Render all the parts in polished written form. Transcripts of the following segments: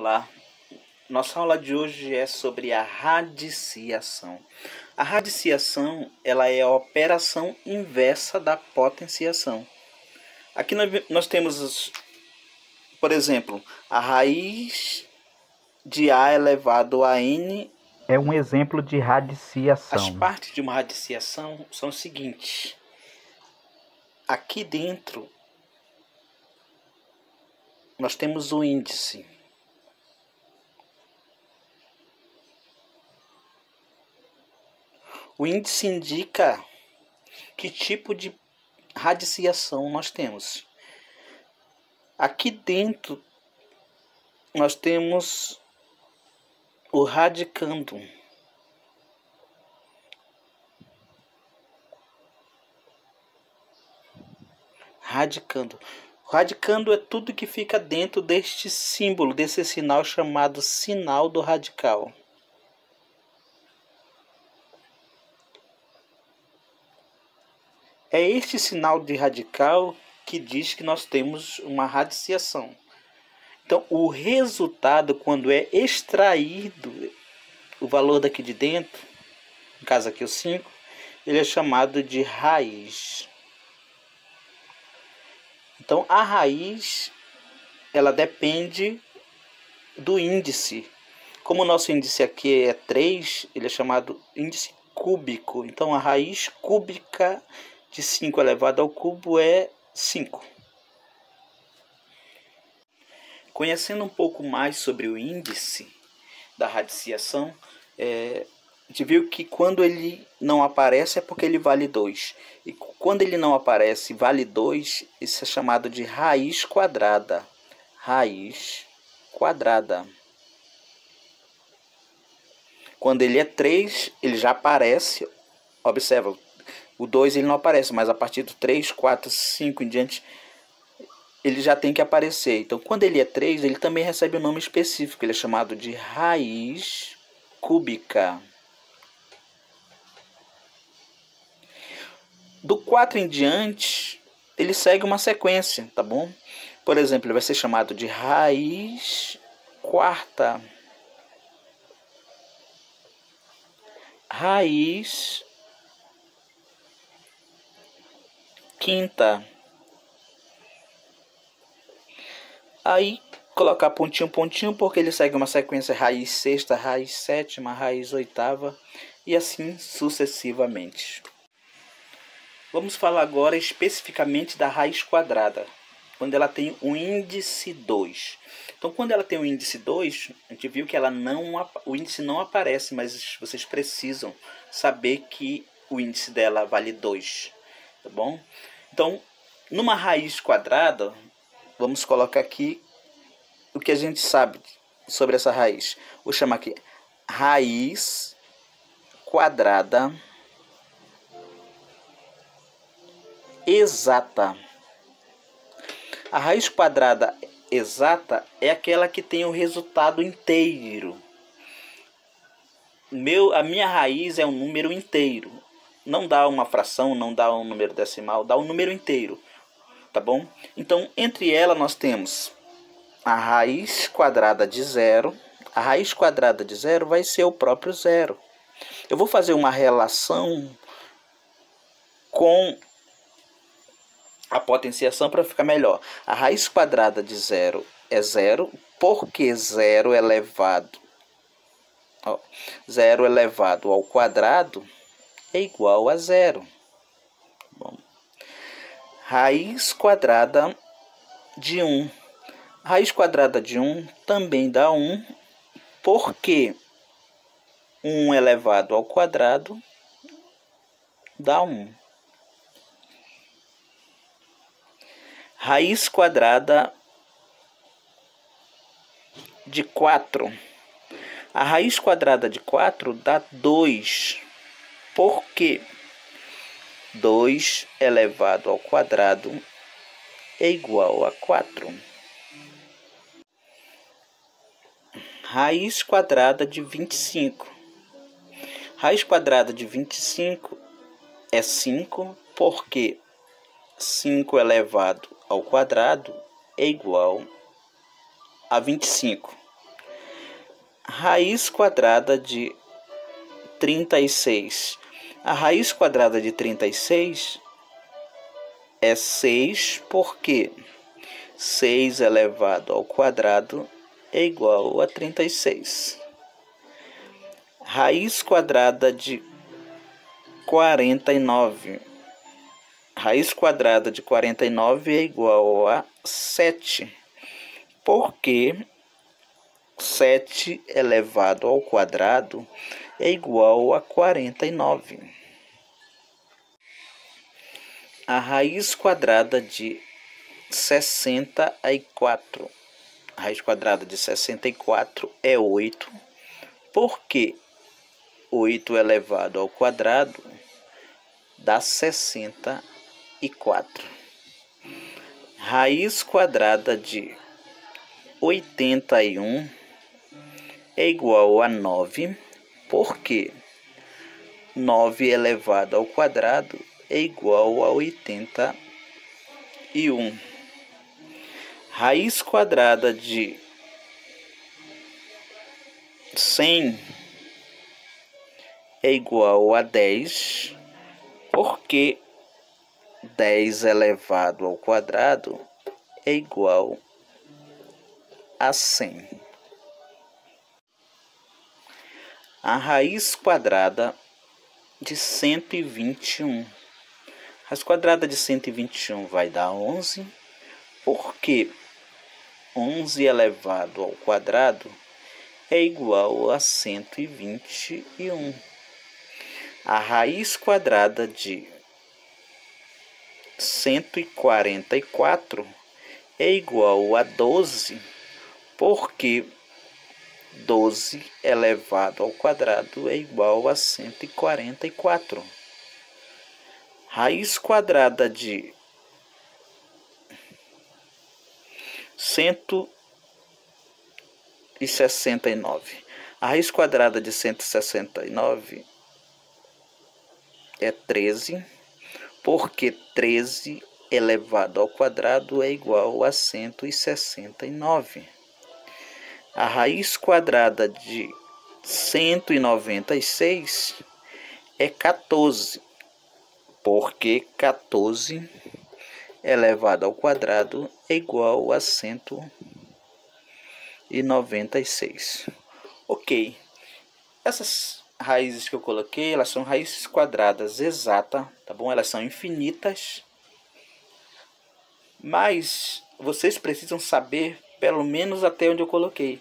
Olá, nossa aula de hoje é sobre a radiciação. A radiciação ela é a operação inversa da potenciação. Aqui nós temos, por exemplo, a raiz de A elevado a N. É um exemplo de radiciação. As partes de uma radiciação são o seguinte. Aqui dentro nós temos o índice. O índice indica que tipo de radiciação nós temos. Aqui dentro nós temos o radicando. O radicando é tudo que fica dentro deste símbolo, desse sinal chamado sinal do radical. É este sinal de radical que diz que nós temos uma radiciação. Então, o resultado, quando é extraído o valor daqui de dentro, no caso aqui o 5, ele é chamado de raiz. Então, a raiz, ela depende do índice. Como o nosso índice aqui é 3, ele é chamado índice cúbico. Então, a raiz cúbica de 5 elevado ao cubo é 5. Conhecendo um pouco mais sobre o índice da radiciação, a gente viu que quando ele não aparece é porque ele vale 2. E quando ele não aparece e vale 2, isso é chamado de raiz quadrada. Raiz quadrada. Quando ele é 3, ele já aparece. Observa, o 2 ele não aparece, mas a partir do 3, 4, 5 em diante, ele já tem que aparecer. Então, quando ele é 3, ele também recebe um nome específico. Ele é chamado de raiz cúbica. Do 4 em diante, ele segue uma sequência, tá bom? Por exemplo, ele vai ser chamado de raiz quarta. Raiz quinta. Aí, colocar pontinho, pontinho, porque ele segue uma sequência raiz sexta, raiz sétima, raiz oitava e assim sucessivamente. Vamos falar agora especificamente da raiz quadrada, quando ela tem o índice 2. Então, quando ela tem o índice 2, a gente viu que o índice não aparece, mas vocês precisam saber que o índice dela vale 2, tá bom? Então, numa raiz quadrada, vamos colocar aqui o que a gente sabe sobre essa raiz. Vou chamar aqui raiz quadrada exata. A raiz quadrada exata é aquela que tem o resultado inteiro. A minha raiz é um número inteiro. Não dá uma fração, não dá um número decimal, dá um número inteiro. Tá bom? Então, entre elas nós temos a raiz quadrada de 0. A raiz quadrada de 0 vai ser o próprio zero. Eu vou fazer uma relação com a potenciação para ficar melhor. A raiz quadrada de 0 é 0, porque 0 elevado ao quadrado é igual a 0. Bom. Raiz quadrada de 1. Raiz quadrada de 1 também dá 1, porque 1 elevado ao quadrado dá 1. Raiz quadrada de 4. A raiz quadrada de 4 dá 2, porque 2 elevado ao quadrado é igual a 4. Raiz quadrada de 25. Raiz quadrada de 25 é 5, porque 5 elevado ao quadrado é igual a 25. Raiz quadrada de 36. A raiz quadrada de 36 é 6, porque 6 elevado ao quadrado é igual a 36. Raiz quadrada de 49. Raiz quadrada de 49 é igual a 7, porque 7 elevado ao quadrado é igual a 49. A raiz quadrada de 64. A raiz quadrada de 64 é 8, porque 8 elevado ao quadrado dá 64. Raiz quadrada de 81 é igual a 9, porque 9 elevado ao quadrado é igual a 81. Raiz quadrada de 100 é igual a 10, porque 10 elevado ao quadrado é igual a 100. A raiz quadrada de 121. A raiz quadrada de 121 vai dar 11, porque 11 elevado ao quadrado é igual a 121. A raiz quadrada de 144 é igual a 12, porque 12 elevado ao quadrado é igual a 144. Raiz quadrada de 169. A raiz quadrada de 169 é 13, porque 13 elevado ao quadrado é igual a 169. A raiz quadrada de 196 é 14, porque 14 elevado ao quadrado é igual a 196. Ok, essas raízes que eu coloquei, elas são raízes quadradas exatas, tá bom? Elas são infinitas, mas vocês precisam saber pelo menos até onde eu coloquei.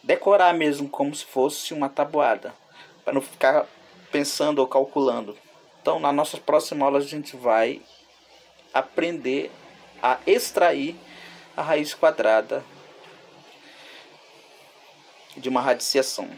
Decorar mesmo como se fosse uma tabuada, para não ficar pensando ou calculando. Então, na nossa próxima aula a gente vai aprender a extrair a raiz quadrada de uma radiciação.